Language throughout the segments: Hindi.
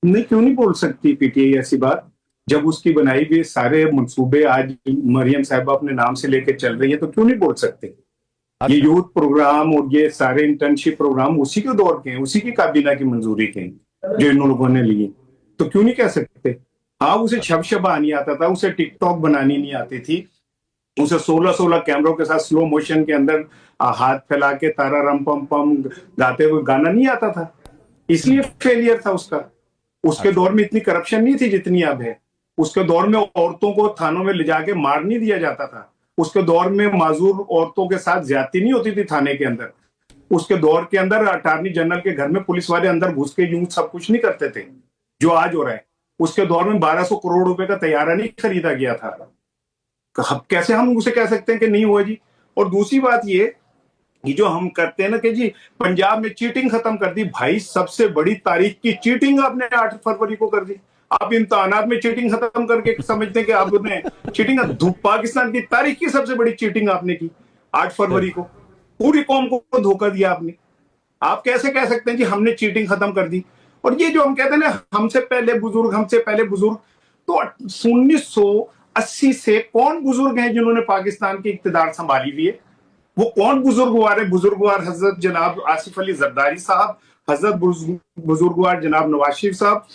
नहीं, क्यों नहीं बोल सकती पीटीआई ऐसी बात? जब उसकी बनाई हुई सारे मंसूबे आज मरियम साहबा अपने नाम से लेके चल रही है, तो क्यों नहीं बोल सकते? ये अच्छा। यूथ प्रोग्राम और ये सारे इंटर्नशिप प्रोग्राम उसी के दौर के हैं, उसी की काबीना की मंजूरी के हैं जो इन लोगों ने लिए। तो क्यों नहीं कह सकते? हाँ, उसे छबछबा नहीं आता था, उसे टिकटॉक बनानी नहीं आती थी, उसे 16-16 कैमरों के साथ स्लो मोशन के अंदर हाथ फैला के तारा रम पम पम गाते हुए गाना नहीं आता था, इसलिए फेलियर था उसका। उसके अच्छा। दौर में इतनी करप्शन नहीं थी जितनी अब है। उसके दौर में औरतों को थानों में ले जाके मार नहीं दिया जाता था। उसके दौर में माजूर औरतों के साथ ज्यादती नहीं होती थी थाने के अंदर। उसके दौर के अंदर अटॉर्नी जनरल के घर में पुलिस वाले अंदर घुस के यूं सब कुछ नहीं करते थे जो आज हो रहा है। उसके दौर में 1200 करोड़ रुपए का तैयारा नहीं खरीदा गया था। कैसे हम उसे कह सकते हैं कि नहीं हुआ जी? और दूसरी बात ये जो हम करते हैं ना कि जी पंजाब में चीटिंग खत्म कर दी, भाई सबसे बड़ी तारीख की चीटिंग आपने 8 फरवरी को कर दी। आप इम्तहानात में चीटिंग खत्म करके समझते हैं कि आपने चीटिंग, पाकिस्तान की तारीख की सबसे बड़ी चीटिंग आपने की 8 फरवरी को। पूरी कौम को धोखा दिया आपने। आप कैसे कह सकते हैं जी हमने चीटिंग खत्म कर दी? और ये जो हम कहते हैं ना हमसे पहले बुजुर्ग, हमसे पहले बुजुर्ग, तो 1980 से कौन बुजुर्ग हैं जिन्होंने पाकिस्तान की इक्तदार संभाली हुई है? वो कौन बुजुर्गवार है? बुजुर्गवार हजरत जनाब आसिफ अली जरदारी साहब, हजरत बुजुर्गवार जनाब नवाज शरीफ साहब,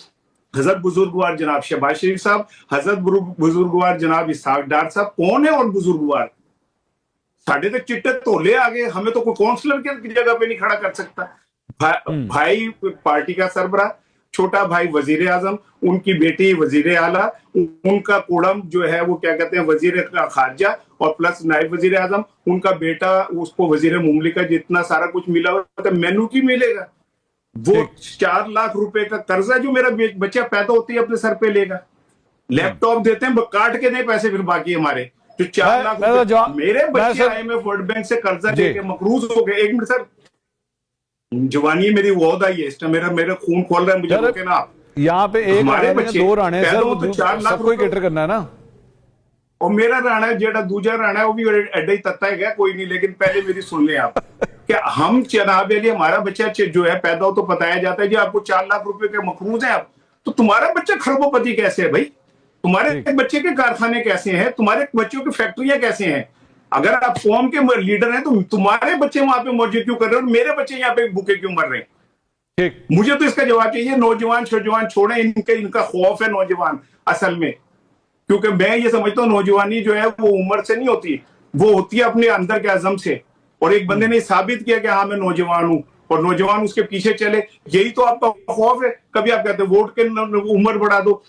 हजरत बुजुर्गवार जनाब शहबाज शरीफ साहब, हजरत बुजुर्गवार जनाब इसहाक डार साहब। कौन है और बुजुर्गवार? साढ़े तक चिट्टे तोले आ गए, हमें तो कोई काउंसलर की जगह पे नहीं खड़ा कर सकता। भाई पार्टी का सरबराह, छोटा भाई वजीर आजम, उनकी बेटी वजीर आला, उनका कोड़म जो है वो क्या कहते हैं वजीर खारजा और प्लस नायब वजीर आजम, उनका बेटा उसको वजीर मुमलिका, जितना सारा कुछ मिला हुआ तो मैनू की मिलेगा? वो 4 लाख रुपए का कर्जा जो मेरा बच्चा पैदा होती है अपने सर पे लेगा। लैपटॉप देते हैं काट के नहीं पैसे, फिर बाकी हमारे जो 4 लाख रुपए मेरे बच्चे IMF वर्ल्ड बैंक से कर्जा लेके मकरूज हो गए। 1 मिनट सर, जवानी मेरी वोद आई है इस टाइम, मेरा मेरा खून खोल रहा है, मुझे रोके ना आप। यहाँ पे एक हमारे बच्चे 2 राणे सर, तो 4 लाख सबको कैटर करना है ना। और मेरा राणा जेड़ा दूजा राणा है वो भी एडा ही तत्ता है, कोई नहीं। लेकिन पहले मेरी सुन ले आप, क्या हम जनाब अली हमारा बच्चा जो है पैदा हो तो बताया जाता है जी आपको 4 लाख रुपए के मकरूज हैं आप। तो तुम्हारा बच्चा खरबोपति कैसे है भाई? तुम्हारे बच्चे के कारखाने कैसे हैं? तुम्हारे बच्चों की फैक्ट्रियां कैसे हैं? अगर आप कौम के लीडर हैं तो तुम्हारे बच्चे वहां पे मौजूद क्यों कर रहे हैं और मेरे बच्चे यहाँ पे भूखे क्यों मर रहे हैं? ठीक, मुझे तो इसका जवाब चाहिए। नौजवान शौजवान छोड़े, इनका खौफ है नौजवान असल में। क्योंकि मैं ये समझता हूँ नौजवानी जो है वो उम्र से नहीं होती, वो होती है अपने अंदर के अज़म से। और एक बंदे ने साबित किया कि हाँ मैं नौजवान हूं, और नौजवान उसके पीछे चले। यही तो आपका खौफ है। कभी आप कहते हैं वोट के उम्र बढ़ा दो,